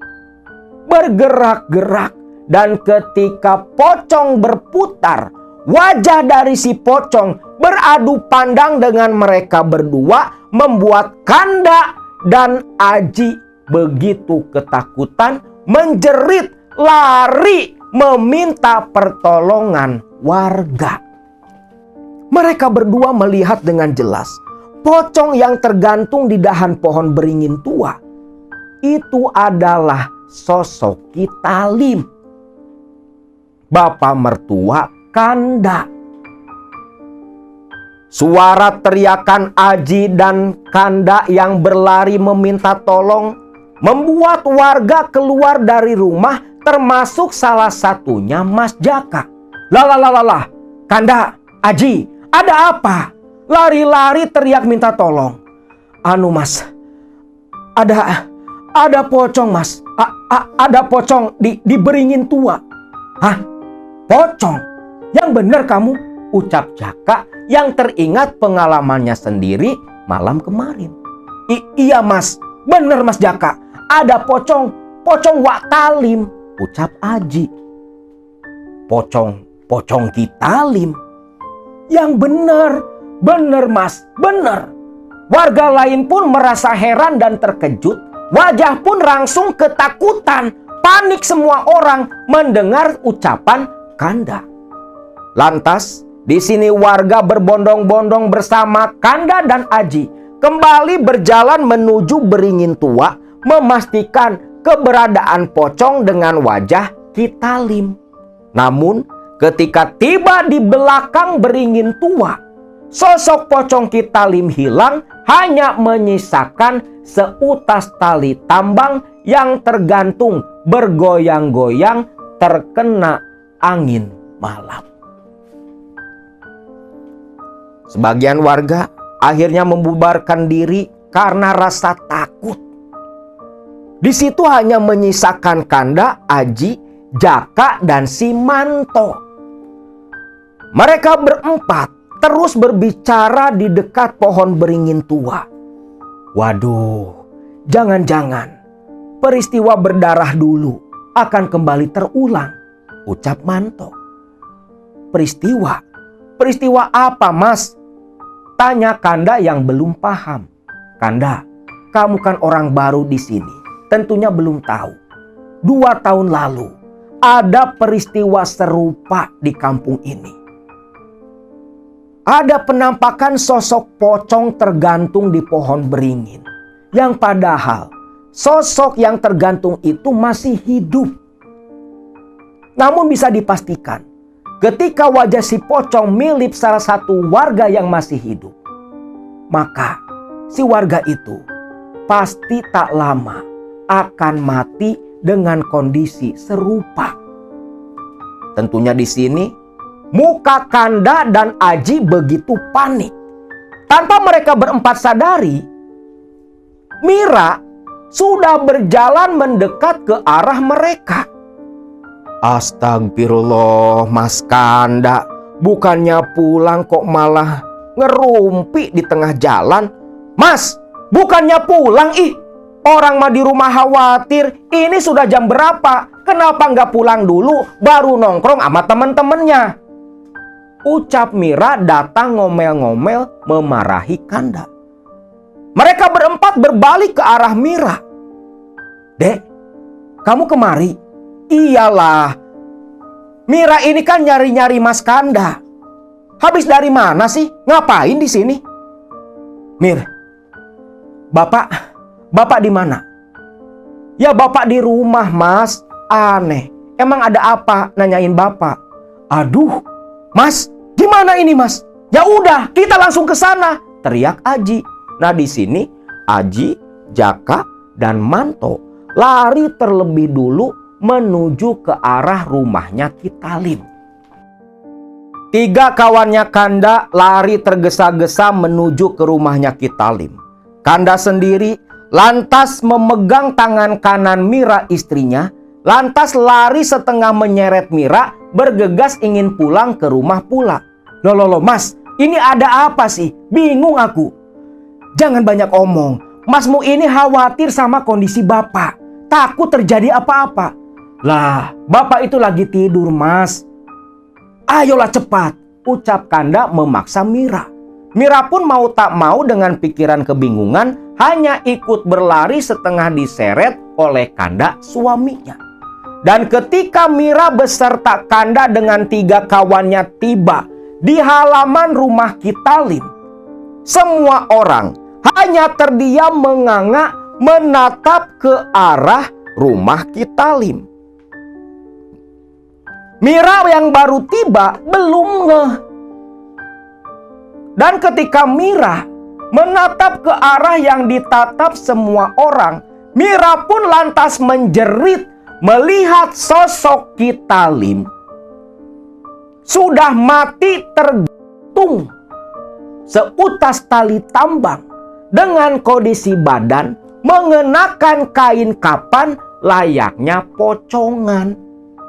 Speaker 1: bergerak-gerak. Dan ketika pocong berputar, wajah dari si pocong beradu pandang dengan mereka berdua, membuat Kanda dan Aji begitu ketakutan, menjerit, lari, meminta pertolongan warga. Mereka berdua melihat dengan jelas pocong yang tergantung di dahan pohon beringin tua itu adalah sosok Kitalim, bapak mertua Kanda. Suara teriakan Aji dan Kanda yang berlari meminta tolong membuat warga keluar dari rumah termasuk salah satunya Mas Jaka. Lah, Kanda, Aji, ada apa? Lari-lari teriak minta tolong. Anu Mas, ada pocong Mas. Ada pocong di beringin tua. Hah? Pocong? Yang benar kamu? Ucap Jaka yang teringat pengalamannya sendiri malam kemarin. Iya Mas, benar Mas Jaka. Ada pocong Wak Talim. Ucap Aji. Pocong Kitalim. Yang benar Mas, benar. Warga lain pun merasa heran dan terkejut. Wajah pun langsung ketakutan. Panik semua orang mendengar ucapan Kanda. Lantas, di sini warga berbondong-bondong bersama Kanda dan Aji kembali berjalan menuju beringin tua, memastikan keberadaan pocong dengan wajah Kitalim. Namun, ketika tiba di belakang beringin tua, sosok pocong Kitalim hilang, hanya menyisakan seutas tali tambang yang tergantung bergoyang-goyang terkena angin malam. Sebagian warga akhirnya membubarkan diri karena rasa takut. Di situ hanya menyisakan Kanda, Aji, Jaka, dan si Manto. Mereka berempat terus berbicara di dekat pohon beringin tua. Waduh, jangan-jangan peristiwa berdarah dulu akan kembali terulang, ucap Manto. Peristiwa apa Mas? Tanya Kanda yang belum paham. Kanda, kamu kan orang baru di sini, tentunya belum tahu. 2 tahun lalu ada peristiwa serupa di kampung ini. Ada penampakan sosok pocong tergantung di pohon beringin. Yang padahal sosok yang tergantung itu masih hidup. Namun bisa dipastikan, ketika wajah si pocong mirip salah satu warga yang masih hidup, maka si warga itu pasti tak lama akan mati dengan kondisi serupa. Tentunya di sini muka Kanda dan Aji begitu panik. Tanpa mereka berempat sadari, Mira sudah berjalan mendekat ke arah mereka. Astagfirullah, Mas Kanda, bukannya pulang kok malah ngerumpi di tengah jalan. Mas, bukannya pulang ih. Orang mah di rumah khawatir. Ini sudah jam berapa? Kenapa nggak pulang dulu baru nongkrong sama temen-temennya? Ucap Mira datang ngomel-ngomel memarahi Kanda. Mereka berempat berbalik ke arah Mira. Dek, kamu kemari? Iyalah, Mira ini kan nyari-nyari Mas Kanda. Habis dari mana sih? Ngapain di sini? Mir, Bapak di mana? Ya Bapak di rumah Mas. Aneh, emang ada apa nanyain Bapak? Aduh, Mas, gimana ini Mas? Ya udah, kita langsung ke sana, teriak Aji. Nah di sini Aji, Jaka, dan Manto lari terlebih dulu menuju ke arah rumahnya Kitalim. 3 kawannya Kanda lari tergesa-gesa menuju ke rumahnya Kitalim. Kanda sendiri lantas memegang tangan kanan Mira istrinya, lantas lari setengah menyeret Mira, bergegas ingin pulang ke rumah pula. Loh Mas, ini ada apa sih? Bingung aku. Jangan banyak omong. Masmu ini khawatir sama kondisi Bapak. Takut terjadi apa-apa. Lah, Bapak itu lagi tidur Mas. Ayolah cepat, ucap Kanda memaksa Mira. Mira pun mau tak mau dengan pikiran kebingungan hanya ikut berlari setengah diseret oleh Kanda suaminya. Dan ketika Mira beserta Kanda dengan 3 kawannya tiba di halaman rumah Kitalim, semua orang hanya terdiam menganga menatap ke arah rumah Kitalim. Mira yang baru tiba belum ngeh. Dan ketika Mira menatap ke arah yang ditatap semua orang, Mira pun lantas menjerit melihat sosok Kitalim sudah mati tergantung seutas tali tambang dengan kondisi badan mengenakan kain kapan layaknya pocongan.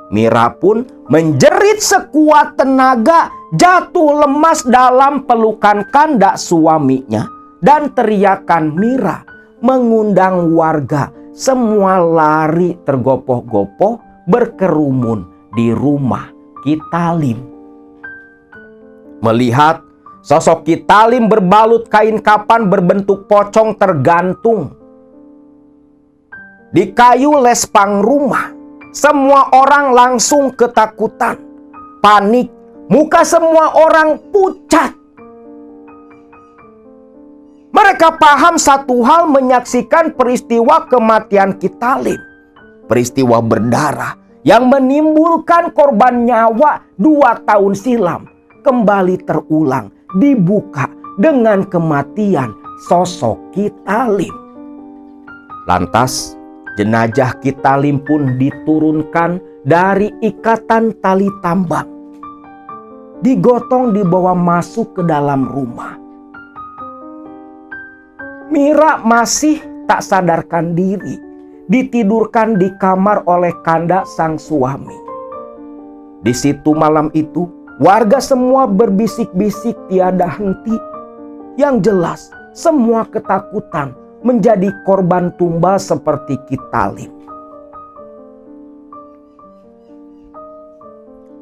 Speaker 1: Mira pun menjerit sekuat tenaga, jatuh lemas dalam pelukan kanda suaminya, dan teriakan Mira mengundang warga. Semua lari tergopoh-gopoh berkerumun di rumah Kitalim. Melihat sosok Kitalim berbalut kain kapan berbentuk pocong tergantung di kayu lespang rumah, semua orang langsung ketakutan, panik, muka semua orang pucat. Mereka paham satu hal menyaksikan peristiwa kematian Kitalim. Peristiwa berdarah yang menimbulkan korban nyawa 2 tahun silam kembali terulang, dibuka dengan kematian sosok Kitalim. Lantas jenazah Kitalim pun diturunkan dari ikatan tali tambang, digotong dibawa masuk ke dalam rumah. Mira masih tak sadarkan diri, ditidurkan di kamar oleh kanda sang suami. Di situ malam itu, warga semua berbisik-bisik tiada henti. Yang jelas, semua ketakutan menjadi korban tumbal seperti Kitalim.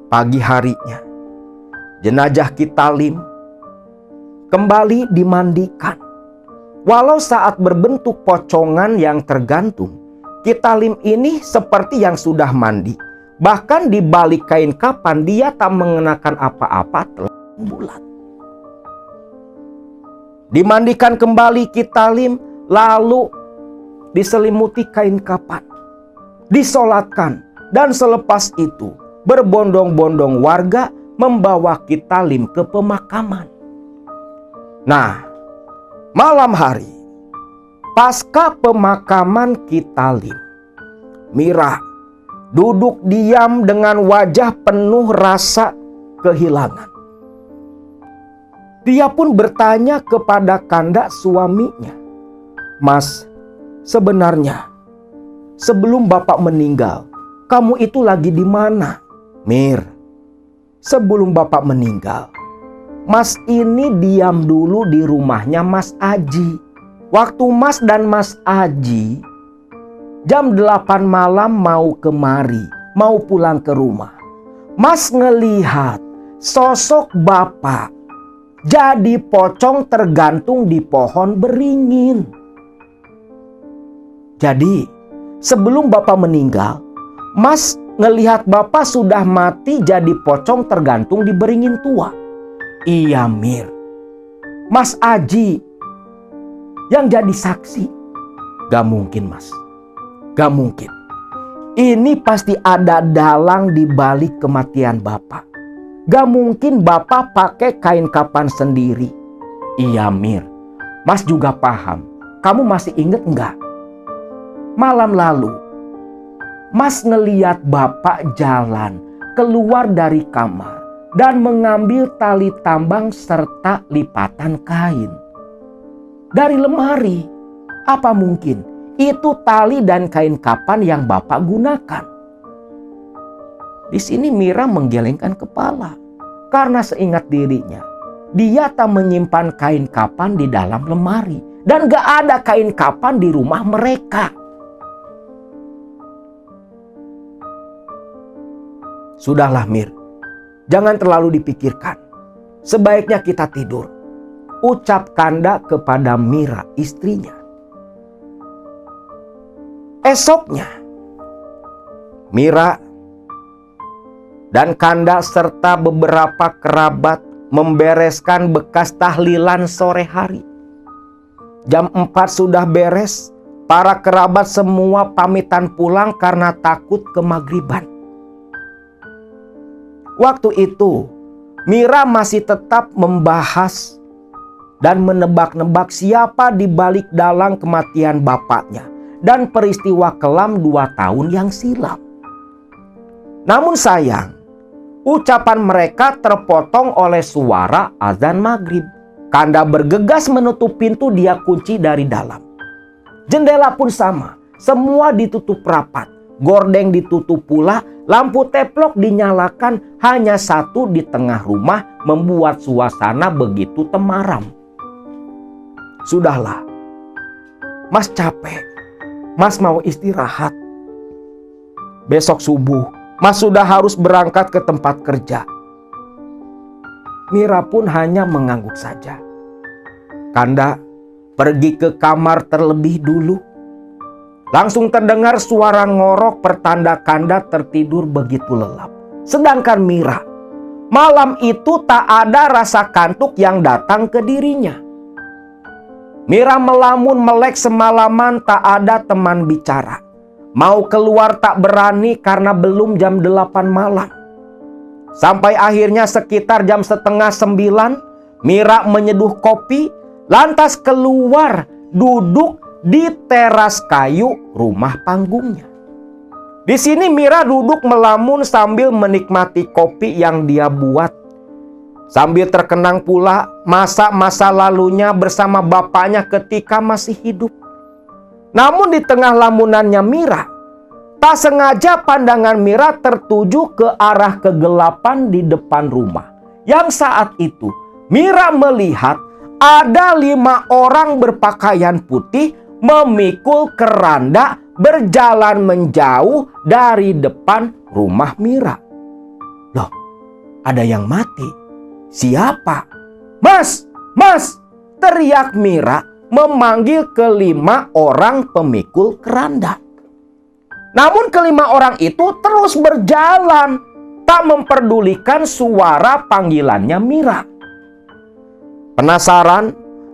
Speaker 1: Pagi harinya, jenazah Kitalim kembali dimandikan. Walau saat berbentuk pocongan yang tergantung, Kitalim ini seperti yang sudah mandi. Bahkan di balik kain kapan dia tak mengenakan apa-apa, telah bulat. Dimandikan kembali Kitalim, lalu diselimuti kain kapan, disolatkan, dan selepas itu berbondong-bondong warga membawa Kitalim ke pemakaman. Nah, malam hari pasca pemakaman Kitalim, Mira duduk diam dengan wajah penuh rasa kehilangan. Dia pun bertanya kepada kanda suaminya, "Mas, sebenarnya sebelum Bapak meninggal, kamu itu lagi di mana?" "Mir, sebelum Bapak meninggal, Mas ini diam dulu di rumahnya Mas Aji. Waktu Mas dan Mas Aji jam 8 malam mau kemari, mau pulang ke rumah. Mas ngelihat sosok Bapak jadi pocong tergantung di pohon beringin. Jadi sebelum Bapak meninggal, Mas ngelihat Bapak sudah mati jadi pocong tergantung di beringin tua." "Iya Mir, Mas Aji yang jadi saksi." "Gak mungkin Mas, gak mungkin. Ini pasti ada dalang di balik kematian Bapak. Gak mungkin Bapak pakai kain kapan sendiri." "Iya Mir, Mas juga paham. Kamu masih inget enggak? Malam lalu Mas ngeliat Bapak jalan keluar dari kamar dan mengambil tali tambang serta lipatan kain dari lemari. Apa mungkin itu tali dan kain kapan yang Bapak gunakan?" Di sini Mira menggelengkan kepala karena seingat dirinya dia tak menyimpan kain kapan di dalam lemari dan gak ada kain kapan di rumah mereka. "Sudahlah Mir, jangan terlalu dipikirkan. Sebaiknya kita tidur," ucap kanda kepada Mira istrinya. Esoknya, Mira dan kanda serta beberapa kerabat membereskan bekas tahlilan sore hari. Jam 4 sudah beres, para kerabat semua pamitan pulang karena takut kemagriban. Waktu itu, Mira masih tetap membahas dan menebak-nebak siapa di balik dalang kematian bapaknya dan peristiwa kelam 2 tahun yang silam. Namun sayang, ucapan mereka terpotong oleh suara azan maghrib. Kanda bergegas menutup pintu, dia kunci dari dalam. Jendela pun sama, semua ditutup rapat. Gordeng ditutup pula, lampu teplok dinyalakan, hanya satu di tengah rumah membuat suasana begitu temaram. Sudahlah, Mas capek, Mas mau istirahat. Besok subuh, Mas sudah harus berangkat ke tempat kerja. Mira pun hanya mengangguk saja. Kanda pergi ke kamar terlebih dulu. Langsung terdengar suara ngorok, pertanda Kanda tertidur begitu lelap. Sedangkan Mira, malam itu tak ada rasa kantuk yang datang ke dirinya. Mira melamun melek semalaman, tak ada teman bicara. Mau keluar tak berani karena belum jam 8 malam. Sampai akhirnya sekitar jam setengah 9, Mira menyeduh kopi, lantas keluar duduk di teras kayu rumah panggungnya. Di sini Mira duduk melamun sambil menikmati kopi yang dia buat. Sambil terkenang pula masa-masa lalunya bersama bapaknya ketika masih hidup. Namun di tengah lamunannya Mira, tak sengaja pandangan Mira tertuju ke arah kegelapan di depan rumah. Yang saat itu Mira melihat ada 5 orang berpakaian putih memikul keranda berjalan menjauh dari depan rumah Mira. Loh, ada yang mati. Siapa? Mas, Mas! Teriak Mira memanggil ke-5 orang pemikul keranda. Namun ke-5 orang itu terus berjalan, tak memperdulikan suara panggilannya Mira. Penasaran,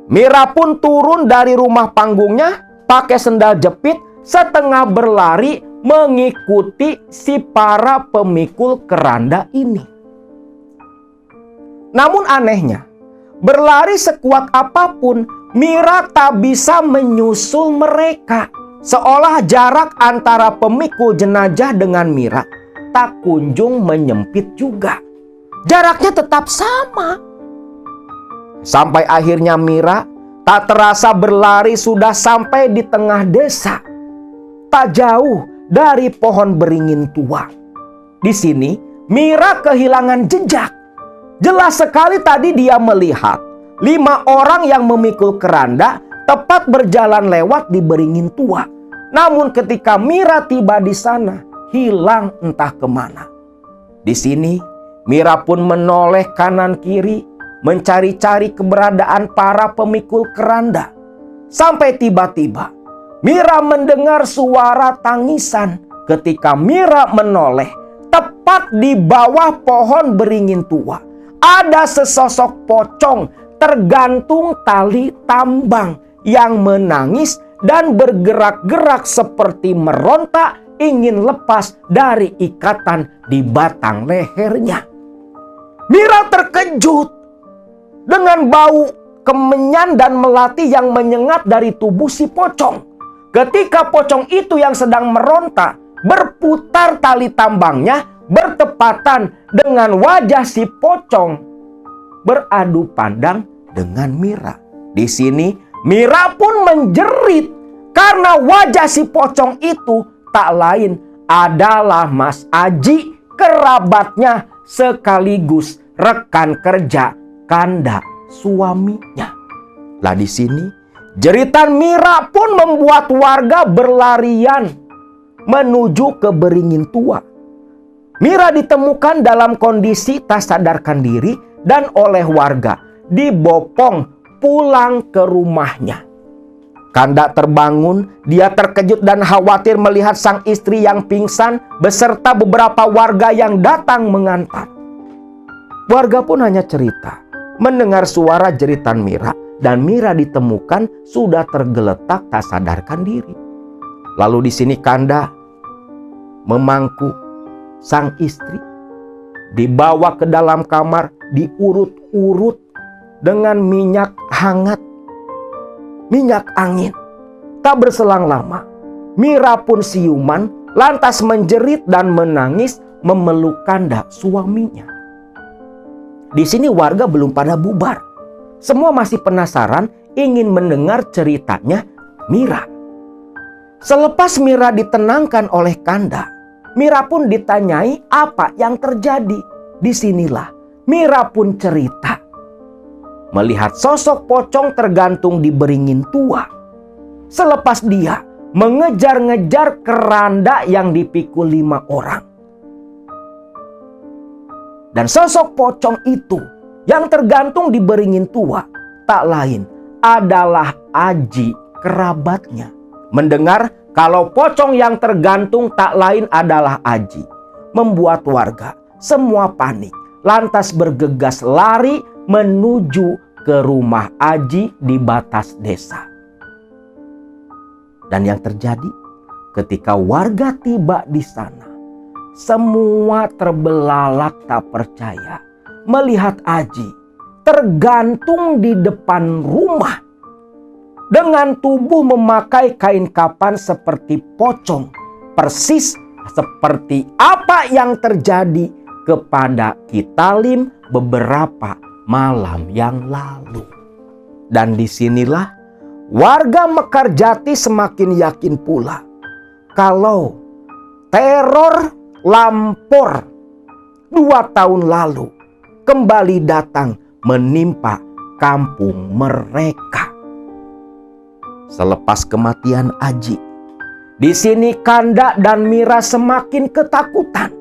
Speaker 1: Mira pun turun dari rumah panggungnya, pakai sendal jepit, setengah berlari mengikuti si para pemikul keranda ini. Namun anehnya, berlari sekuat apapun, Mira tak bisa menyusul mereka. Seolah jarak antara pemikul jenazah dengan Mira tak kunjung menyempit juga. Jaraknya tetap sama. Sampai akhirnya Mira tak terasa berlari sudah sampai di tengah desa. Tak jauh dari pohon beringin tua. Di sini Mira kehilangan jejak. Jelas sekali tadi dia melihat 5 orang yang memikul keranda tepat berjalan lewat di beringin tua. Namun ketika Mira tiba di sana, hilang entah kemana. Di sini Mira pun menoleh kanan kiri, mencari-cari keberadaan para pemikul keranda. Sampai tiba-tiba Mira mendengar suara tangisan. Ketika Mira menoleh, tepat di bawah pohon beringin tua, ada sesosok pocong tergantung tali tambang yang menangis dan bergerak-gerak seperti meronta ingin lepas dari ikatan di batang lehernya. Mira terkejut dengan bau kemenyan dan melati yang menyengat dari tubuh si pocong. Ketika pocong itu yang sedang meronta berputar tali tambangnya bertepatan dengan wajah si pocong beradu pandang dengan Mira. Di sini Mira pun menjerit karena wajah si pocong itu tak lain adalah Mas Aji, kerabatnya sekaligus rekan kerja Kanda suaminya. Lah di sini jeritan Mira pun membuat warga berlarian menuju ke beringin tua. Mira ditemukan dalam kondisi tak sadarkan diri dan oleh warga dibopong pulang ke rumahnya. Kanda terbangun, dia terkejut dan khawatir melihat sang istri yang pingsan beserta beberapa warga yang datang mengantar. Warga pun hanya cerita mendengar suara jeritan Mira dan Mira ditemukan sudah tergeletak tak sadarkan diri. Lalu di sini Kanda memangku sang istri, dibawa ke dalam kamar, diurut-urut dengan minyak hangat, minyak angin. Tak berselang lama, Mira pun siuman, lantas menjerit dan menangis memeluk Kanda, suaminya. Di sini warga belum pada bubar. Semua masih penasaran, ingin mendengar ceritanya Mira. Selepas Mira ditenangkan oleh Kanda, Mira pun ditanyai apa yang terjadi. Disinilah Mira pun cerita. Melihat sosok pocong tergantung di beringin tua. Selepas dia mengejar-ngejar keranda yang dipikul 5 orang. Dan sosok pocong itu yang tergantung di beringin tua tak lain adalah Aji, kerabatnya. Mendengar kalau pocong yang tergantung tak lain adalah Aji, membuat warga semua panik, lantas bergegas lari menuju ke rumah Aji di batas desa. Dan yang terjadi ketika warga tiba di sana, semua terbelalak tak percaya melihat Aji tergantung di depan rumah dengan tubuh memakai kain kafan seperti pocong, persis seperti apa yang terjadi kepada Kitalim beberapa malam yang lalu. Dan disinilah warga Mekarjati semakin yakin pula kalau teror Lampor 2 tahun lalu kembali datang menimpa kampung mereka. Selepas kematian Aji, di sini Kanda dan Mira semakin ketakutan.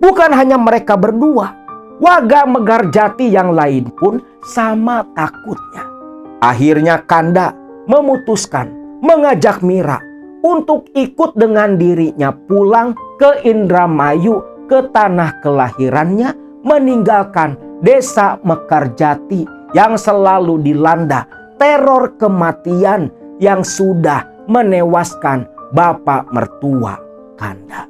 Speaker 1: Bukan hanya mereka berdua, warga Mekarjati yang lain pun sama takutnya. Akhirnya Kanda memutuskan mengajak Mira untuk ikut dengan dirinya pulang ke Indramayu, ke tanah kelahirannya, meninggalkan desa Mekarjati yang selalu dilanda teror kematian yang sudah menewaskan bapak mertua Kanda.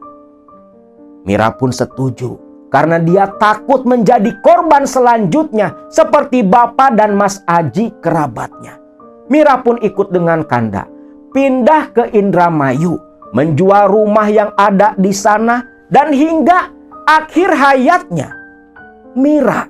Speaker 1: Mira pun setuju karena dia takut menjadi korban selanjutnya seperti bapak dan Mas Aji, kerabatnya. Mira pun ikut dengan Kanda pindah ke Indramayu, menjual rumah yang ada di sana, dan hingga akhir hayatnya Mira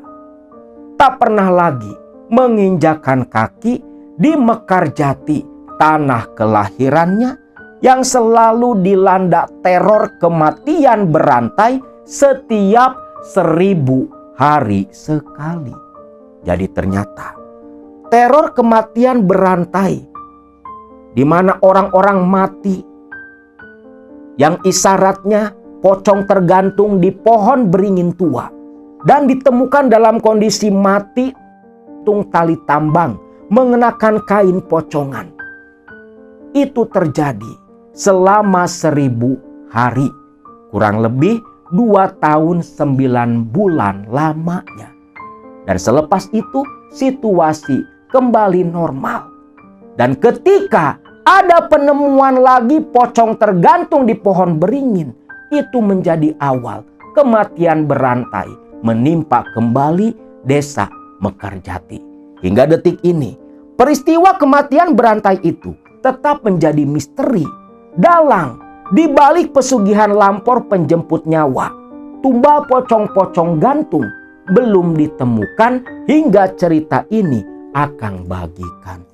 Speaker 1: tak pernah lagi menginjakan kaki di Mekarjati, tanah kelahirannya yang selalu dilanda teror kematian berantai setiap 1000 hari sekali. Jadi ternyata teror kematian berantai di mana orang-orang mati yang isyaratnya pocong tergantung di pohon beringin tua dan ditemukan dalam kondisi mati tung tali tambang mengenakan kain pocongan. Itu terjadi selama 1000 hari, kurang lebih 2 tahun 9 bulan lamanya. Dan selepas itu situasi kembali normal. Dan ketika ada penemuan lagi pocong tergantung di pohon beringin, itu menjadi awal kematian berantai menimpa kembali desa Mekarjati. Hingga detik ini, peristiwa kematian berantai itu tetap menjadi misteri, dalang di balik pesugihan Lampor penjemput nyawa. Tumbal pocong-pocong gantung belum ditemukan hingga cerita ini Akang bagikan.